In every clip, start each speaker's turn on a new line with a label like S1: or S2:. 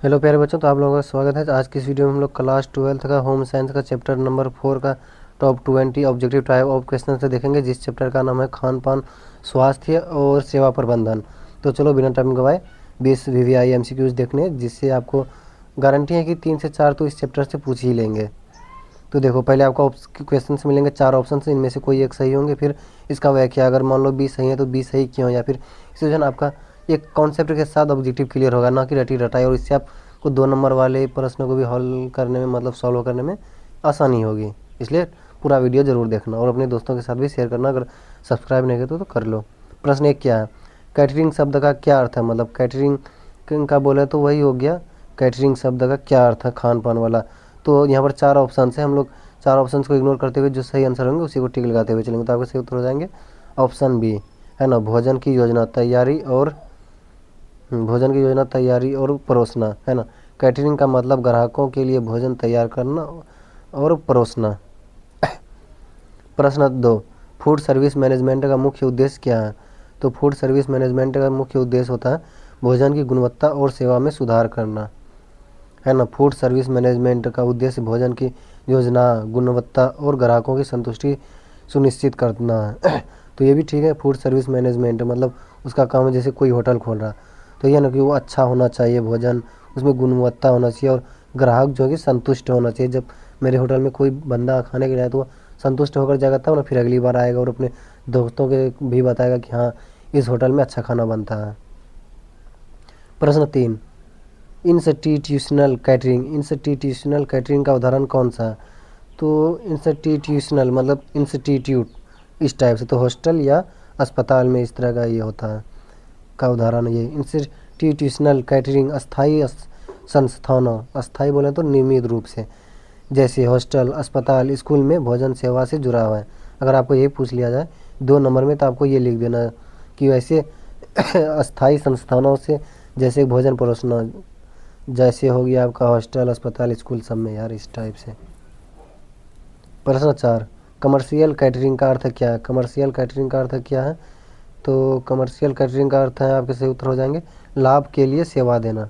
S1: Hello प्यारे बच्चों, तो आप लोगों का स्वागत है। आज की इस वीडियो में हम लोग क्लास 12th का होम साइंस का चैप्टर नंबर 4 का top 20 objective type of question से देखेंगे, जिस चैप्टर का नाम है खान पान, स्वास्थ्य और सेवा प्रबंधन। तो चलो बिना टाइम गवाए 20 VVI MCQs देखने, जिससे आपको गारंटी है कि 3 से 4 तो इस चैप्टर से पूछ ही लेंगे। तो देखो, पहले आपको क्वेश्चन मिलेंगे 4 ऑप्शन से, इनमें से कोई एक सही होंगे। फिर इसका व्याख्या, अगर मान लो 20 सही है तो 20 सही क्यों, या फिर इसी वजह आपका एक कॉन्सेप्ट के साथ ऑब्जेक्टिव क्लियर होगा, ना कि रटी रटाई। और इससे आपको 2 नंबर वाले प्रश्न को भी हल करने में, मतलब सॉल्व करने में आसानी होगी। इसलिए पूरा वीडियो ज़रूर देखना और अपने दोस्तों के साथ भी शेयर करना। अगर सब्सक्राइब नहीं करते तो कर लो। प्रश्न 1 क्या है? कैटरिंग शब्द का क्या अर्थ है? मतलब कैटरिंग का बोले तो वही हो गया, कैटरिंग शब्द का क्या अर्थ है खान पान वाला। तो यहाँ पर 4 ऑप्शन है, हम लोग 4 ऑप्शन को इग्नोर करते हुए जो सही आंसर होंगे उसी को टिक लगाते हुए चलेंगे। तो आपके सही उत्तर हो जाएंगे ऑप्शन बी, है ना, भोजन की योजना तैयारी और परोसना, है ना। कैटरिंग का मतलब ग्राहकों के लिए भोजन तैयार करना और परोसना। प्रश्न 2, फूड सर्विस मैनेजमेंट का मुख्य उद्देश्य क्या है? तो फूड सर्विस मैनेजमेंट का मुख्य उद्देश्य होता है भोजन की गुणवत्ता और सेवा में सुधार करना, है ना। फूड सर्विस मैनेजमेंट का उद्देश्य भोजन की योजना, गुणवत्ता और ग्राहकों की संतुष्टि सुनिश्चित करना है। तो ये भी ठीक है। फूड सर्विस मैनेजमेंट मतलब उसका काम है, जैसे कोई होटल खोल रहा, तो ये ना कि वो अच्छा होना चाहिए भोजन, उसमें गुणवत्ता होना चाहिए और ग्राहक जो है कि संतुष्ट होना चाहिए। जब मेरे होटल में कोई बंदा खाने के लिए आए तो वो संतुष्ट होकर जाएगा, तब ना फिर अगली बार आएगा और अपने दोस्तों के भी बताएगा कि हाँ, इस होटल में अच्छा खाना बनता है। प्रश्न 3, इंस्टीट्यूशनल कैटरिंग का उदाहरण कौन सा है? तो इंस्टीट्यूशनल मतलब इंस्टीट्यूट, इस टाइप से, तो हॉस्टल या अस्पताल में इस तरह का ये होता है का उदाहरण। ये इंस्टीट्यूशनल कैटरिंग अस्थाई संस्थानों, अस्थाई बोले तो नियमित रूप से, जैसे हॉस्टल, अस्पताल, स्कूल में भोजन सेवा से जुड़ा हुआ है। अगर आपको ये पूछ लिया जाए 2 नंबर में, तो आपको ये लिख देना कि वैसे अस्थाई संस्थानों से, जैसे भोजन परोसना, जैसे हो गया आपका हॉस्टल, अस्पताल, स्कूल, सब में यार, इस टाइप से। प्रश्न 4, कमर्शियल कैटरिंग का अर्थ क्या है? कमर्शियल कैटरिंग का अर्थ क्या है? तो कमर्शियल कैटरिंग का अर्थ है, आपके सही उत्तर हो जाएंगे लाभ के लिए सेवा देना।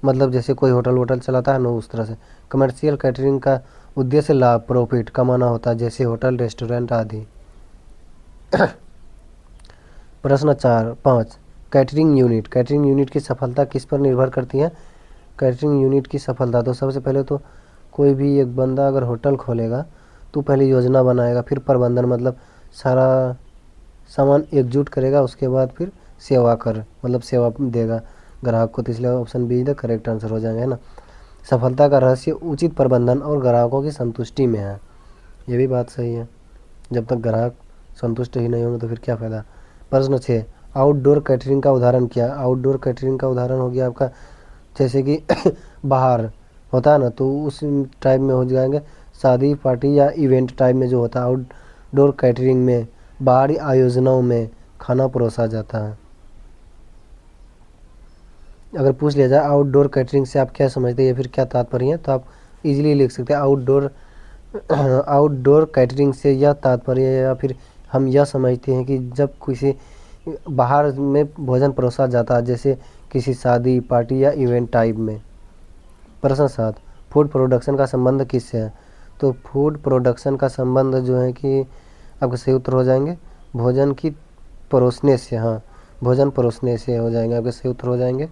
S1: मतलब जैसे कोई होटल वोटल चलाता है ना, उस तरह से कमर्शियल कैटरिंग का उद्देश्य लाभ, प्रॉफिट कमाना होता है, जैसे होटल, रेस्टोरेंट आदि। प्रश्न 5, कैटरिंग यूनिट की सफलता किस पर निर्भर करती है? कैटरिंग यूनिट की सफलता, तो सबसे पहले तो कोई भी एक बंदा अगर होटल खोलेगा तो पहले योजना बनाएगा, फिर प्रबंधन मतलब सारा सामान एकजुट करेगा, उसके बाद फिर सेवा देगा ग्राहक को। तो इसलिए option be the correct answer हो जाएगा, है ना। सफलता का रहस्य उचित प्रबंधन और ग्राहकों की संतुष्टि में है। ये भी बात सही है, जब तक ग्राहक संतुष्ट ही नहीं होंगे तो फिर क्या फ़ायदा। प्रश्न 6, आउटडोर कैटरिंग का उदाहरण क्या? आउटडोर कैटरिंग का उदाहरण हो गया आपका, जैसे कि बाहर होता है ना, तो उस टाइप में हो जाएंगे शादी पार्टी या इवेंट टाइप में जो होता है। आउटडोर कैटरिंग में बाहरी आयोजनों में खाना परोसा जाता है। अगर पूछ लिया जाए आउटडोर कैटरिंग से आप क्या समझते हैं या फिर क्या तात्पर्य है, तो आप इजीली लिख सकते हैं आउटडोर कैटरिंग से यह तात्पर्य है, या फिर हम यह समझते हैं कि जब किसी बाहर में भोजन परोसा जाता है, जैसे किसी शादी पार्टी या इवेंट टाइप में। प्रश्न 7, फूड प्रोडक्शन का संबंध किससे है? तो फूड प्रोडक्शन का संबंध जो है कि आपके सही उत्तर हो जाएंगे भोजन की परोसने से। हाँ, भोजन परोसने से हो जाएंगे, आपके सही उत्तर हो जाएंगे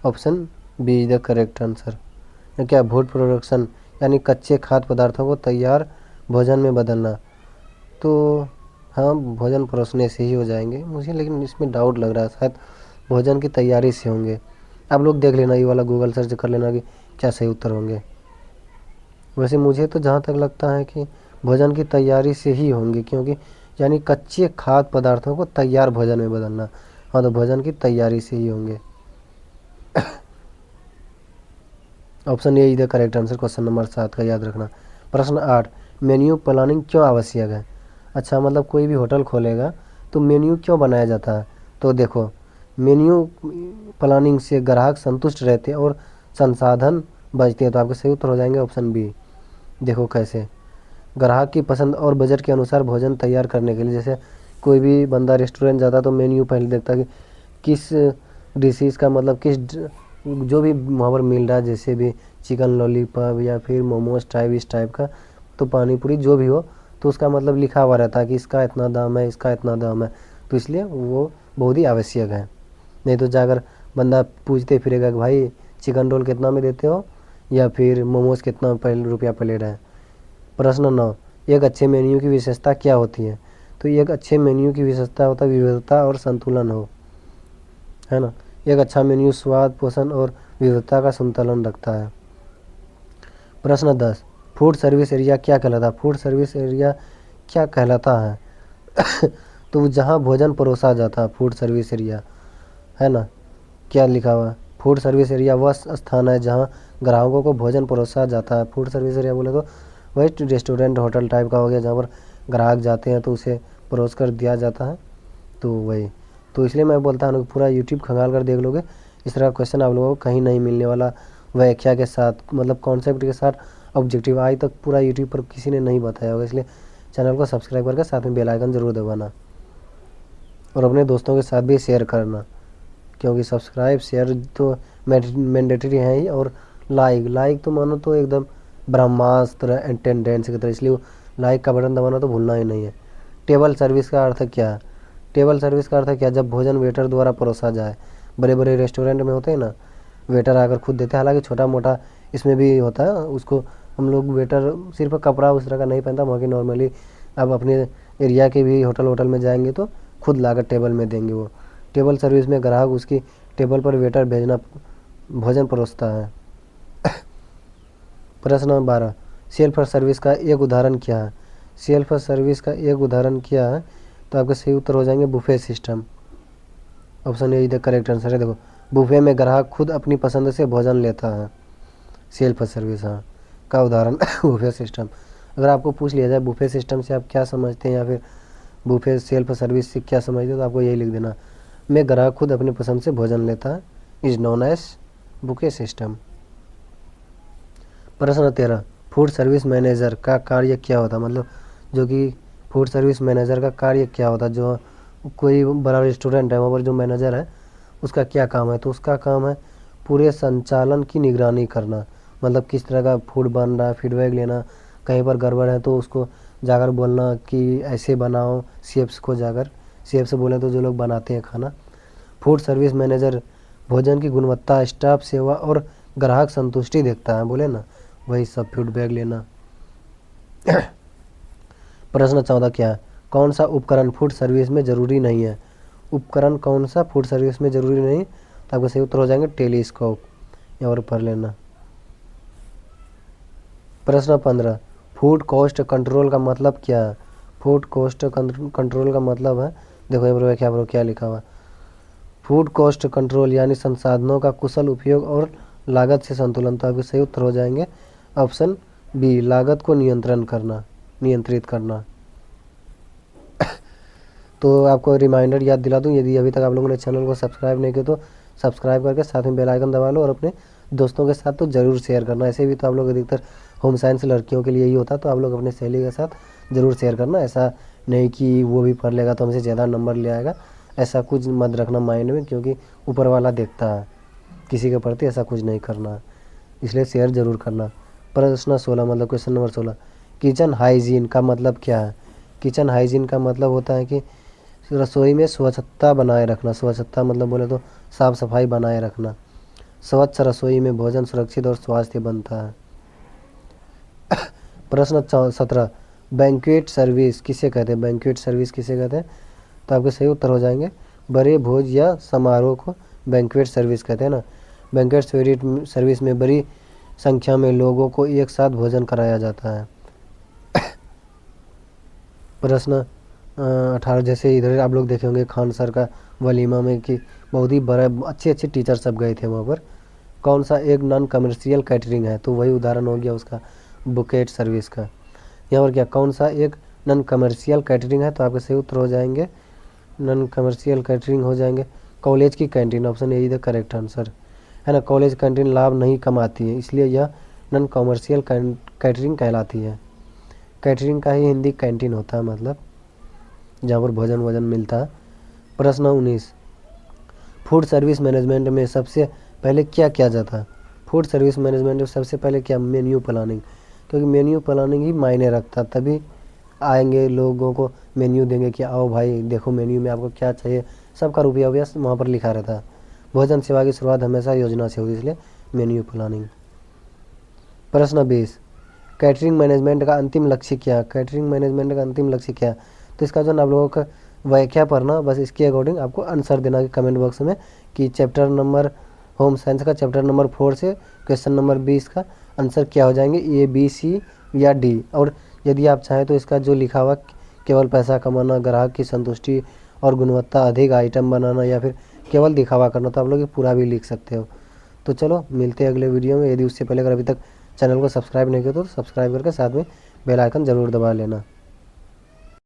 S1: option B is the correct answer. क्या फूड प्रोडक्शन यानी कच्चे खाद्य पदार्थों को तैयार भोजन में बदलना। तो हाँ, भोजन परोसने से ही हो जाएंगे मुझे, लेकिन इसमें डाउट लग रहा है, शायद भोजन की तैयारी से होंगे। आप लोग देख लेना, ये वाला गूगल सर्च कर लेना कि क्या सही उत्तर होंगे। वैसे मुझे तो जहाँ तक लगता है कि भोजन की तैयारी से ही होंगे, क्योंकि यानी कच्चे खाद्य पदार्थों को तैयार भोजन में बदलना। हाँ, तो भोजन की तैयारी से ही होंगे। Option A is the correct answer, question number 7 का याद रखना। प्रश्न 8, मेन्यू प्लानिंग क्यों आवश्यक है? अच्छा, मतलब कोई भी होटल खोलेगा तो मेन्यू क्यों बनाया जाता है? तो देखो, मेन्यू प्लानिंग से ग्राहक संतुष्ट रहते हैं और संसाधन बचते हैं। तो आपके सही उत्तर हो जाएंगे ऑप्शन बी। देखो कैसे, ग्राहक की पसंद और बजट के अनुसार भोजन तैयार करने के लिए, जैसे कोई भी बंदा रेस्टोरेंट जाता तो मेन्यू पहले देखता कि किस डिशेज़ का, मतलब किस जो भी वहाँ पर मिल रहा है, जैसे भी चिकन लॉलीपॉप या फिर मोमोज टाइप, इस टाइप का, तो पानी पूरी जो भी हो, तो उसका मतलब लिखा हुआ रहता है कि इसका इतना दाम है, इसका इतना दाम है, तो इसलिए वो बहुत ही आवश्यक है। नहीं तो जाकर बंदा पूछते फिरेगा कि भाई चिकन रोल कितना में देते हो, या फिर मोमोज कितना रुपया प्लेट है। प्रश्न 9, एक अच्छे मेन्यू की विशेषता क्या होती है? तो एक अच्छे मेन्यू की विशेषता होता है विविधता और संतुलन हो, है ना। एक अच्छा मेन्यू स्वाद, पोषण और विविधता का संतुलन रखता है। प्रश्न 10, फूड सर्विस एरिया क्या कहलाता है? फूड सर्विस एरिया क्या कहलाता है? तो जहाँ भोजन परोसा जाता है, फूड सर्विस एरिया, है ना। क्या लिखा हुआ है? फूड सर्विस एरिया वह स्थान है जहाँ ग्राहकों को भोजन परोसा जाता है। फूड सर्विस एरिया बोले तो वही रेस्टोरेंट होटल टाइप का हो गया, जहाँ पर ग्राहक जाते हैं तो उसे परोस कर दिया जाता है, तो वही। तो इसलिए मैं बोलता हूँ पूरा यूट्यूब खंगाल कर देख लोगे, इस तरह का क्वेश्चन आप लोगों को कहीं नहीं मिलने वाला, व्याख्या के साथ, मतलब कॉन्सेप्ट के साथ, ऑब्जेक्टिव आज तक पूरा यूट्यूब पर किसी ने नहीं बताया होगा। इसलिए चैनल को सब्सक्राइब करके साथ में बेल आइकन ज़रूर दबाना और अपने दोस्तों के साथ भी शेयर करना, क्योंकि सब्सक्राइब शेयर तो मैंडेटरी है ही, और लाइक तो मानो तो एकदम ब्रह्मास्त्र अटेंडेंस की तरह, इसलिए लाइक का बटन दबाना तो भूलना ही नहीं है। टेबल सर्विस का अर्थ क्या है? टेबल सर्विस का अर्थ क्या? जब भोजन वेटर द्वारा परोसा जाए। बड़े बड़े रेस्टोरेंट में होते हैं ना, वेटर आकर खुद देते हैं, हालांकि छोटा मोटा इसमें भी होता है, उसको हम लोग वेटर सिर्फ कपड़ा उस तरह का नहीं पहनता, बाकी नॉर्मली आप अपने एरिया के भी होटल में जाएंगे तो खुद लाकर टेबल में देंगे वो। टेबल सर्विस में ग्राहक उसकी टेबल पर वेटर भेजना भोजन परोसता है। प्रश्न 12, सेल्फ सर्विस का एक उदाहरण क्या है? सेल्फ सर्विस का एक उदाहरण क्या है? तो आपके सही उत्तर हो जाएंगे बुफे सिस्टम। ऑप्शन ए इधर करेक्ट आंसर है। देखो, बुफे में ग्राहक खुद अपनी पसंद से भोजन लेता है। सेल्फ सर्विस हाँ का उदाहरण बुफे सिस्टम। अगर आपको पूछ लिया जाए बुफे सिस्टम से आप क्या समझते हैं, या फिर बुफे सेल्फ सर्विस से क्या समझते हो, तो आपको यही लिख देना, में ग्राहक खुद अपनी पसंद से भोजन लेता है, is known as buffet system. प्रश्न 13, फूड सर्विस मैनेजर का कार्य क्या होता है? मतलब जो कि फूड सर्विस मैनेजर का कार्य क्या होता है? जो कोई बड़ा रेस्टोरेंट है वहाँ पर जो मैनेजर है उसका क्या काम है? तो उसका काम है पूरे संचालन की निगरानी करना, मतलब किस तरह का फूड बन रहा है, फीडबैक लेना, कहीं पर गड़बड़ है तो उसको जाकर बोलना कि ऐसे बनाओ, शेफ्स को जाकर, शेफ से बोले तो जो लोग बनाते हैं खाना। फूड सर्विस मैनेजर भोजन की गुणवत्ता, स्टाफ सेवा और ग्राहक संतुष्टि देखता है, बोले ना, वही सब फीडबैक लेना। प्रश्न 14 क्या है? कौन सा उपकरण फूड सर्विस में ज़रूरी नहीं है? उपकरण कौन सा फूड सर्विस में ज़रूरी नहीं? तो आपके सही उत्तर हो जाएंगे टेलीस्कोप, और पढ़ लेना। प्रश्न 15, फूड कॉस्ट कंट्रोल का मतलब क्या है? फूड कॉस्ट कंट्रोल का मतलब है, देखो ये व्याख्या क्या लिखा हुआ है, फूड कॉस्ट कंट्रोल यानी संसाधनों का कुशल उपयोग और लागत से संतुलन। तो आपके सही उत्तर हो जाएंगे ऑप्शन बी, लागत को नियंत्रित करना। तो आपको रिमाइंडर याद दिला दूं, यदि अभी तक आप लोगों ने चैनल को सब्सक्राइब नहीं किया तो सब्सक्राइब करके साथ में बेल आइकन दबा लो, और अपने दोस्तों के साथ तो ज़रूर शेयर करना। ऐसे भी तो आप लोग अधिकतर होम साइंस लड़कियों के लिए ही होता है, तो आप लोग अपने सहेली के साथ ज़रूर शेयर करना। ऐसा नहीं कि वो भी पढ़ लेगा तो हमसे ज़्यादा नंबर ले आएगा, ऐसा कुछ मत रखना माइंड में, क्योंकि ऊपर वाला देखता है, किसी के प्रति ऐसा कुछ नहीं करना, इसलिए शेयर ज़रूर करना। प्रश्न 16 मतलब क्वेश्चन नंबर 16, किचन हाइजीन का मतलब क्या है? किचन हाइजीन का मतलब होता है कि रसोई में स्वच्छता बनाए रखना। स्वच्छता मतलब बोले तो साफ सफाई बनाए रखना। स्वच्छ रसोई में भोजन सुरक्षित और स्वास्थ्य बनता है। प्रश्न 17, बैंक्वेट सर्विस किसे कहते हैं? बैंक्वेट सर्विस किसे कहते हैं? तो आपके सही उत्तर हो जाएंगे बड़े भोज या समारोह को बैंक्वेट सर्विस कहते हैं ना। बैंक्वेट सर्विस में बड़ी संख्या में लोगों को एक साथ भोजन कराया जाता है। प्रश्न 18, जैसे इधर आप लोग देखे होंगे खान सर का वलीमा में कि बहुत ही बड़ा अच्छे टीचर सब गए थे वहाँ पर, कौन सा एक नॉन कमर्शियल कैटरिंग है? तो वही उदाहरण हो गया उसका बुकेट सर्विस का। यहाँ पर क्या कौन सा एक नॉन कमर्शियल कैटरिंग है? तो आपके सही उत्तर हो जाएंगे नॉन कमर्शियल कैटरिंग हो जाएंगे कॉलेज की canteen. Option A the correct answer है ना। कॉलेज कैंटीन लाभ नहीं कमाती है, इसलिए यह नॉन कमर्शियल कैटरिंग कहलाती है। कैटरिंग का ही हिंदी कैंटीन होता है, मतलब जहाँ पर भोजन मिलता है। प्रश्न 19, फूड सर्विस मैनेजमेंट में सबसे पहले क्या किया जाता? फूड सर्विस मैनेजमेंट में सबसे पहले क्या? मेन्यू प्लानिंग, क्योंकि मेन्यू प्लानिंग ही मायने रखता, तभी आएंगे लोगों को मेन्यू देंगे कि आओ भाई देखो मेन्यू में आपको क्या चाहिए, सबका रुपया वुपया वहाँ पर लिखा रहता है। भोजन सेवा की शुरुआत हमेशा योजना से होगी, इसलिए मेन्यू प्लानिंग। प्रश्न 20, कैटरिंग मैनेजमेंट का अंतिम लक्ष्य क्या? कैटरिंग मैनेजमेंट का अंतिम लक्ष्य क्या? तो इसका जो आप लोगों का व्याख्या पढ़ना, बस इसके अकॉर्डिंग आपको आंसर देना कि कमेंट बॉक्स में कि चैप्टर नंबर होम साइंस का चैप्टर नंबर 4 से क्वेश्चन नंबर 20 का आंसर क्या हो जाएंगे, ए बी सी या डी। और यदि आप चाहें तो इसका जो लिखा हुआ केवल पैसा कमाना, ग्राहक की संतुष्टि और गुणवत्ता, अधिक आइटम बनाना, या फिर केवल दिखावा करना, तो आप लोग ये पूरा भी लिख सकते हो। तो चलो मिलते हैं अगले वीडियो में। यदि उससे पहले अगर अभी तक चैनल को सब्सक्राइब नहीं किया तो सब्सक्राइब करके साथ में बेल आइकन ज़रूर दबा लेना।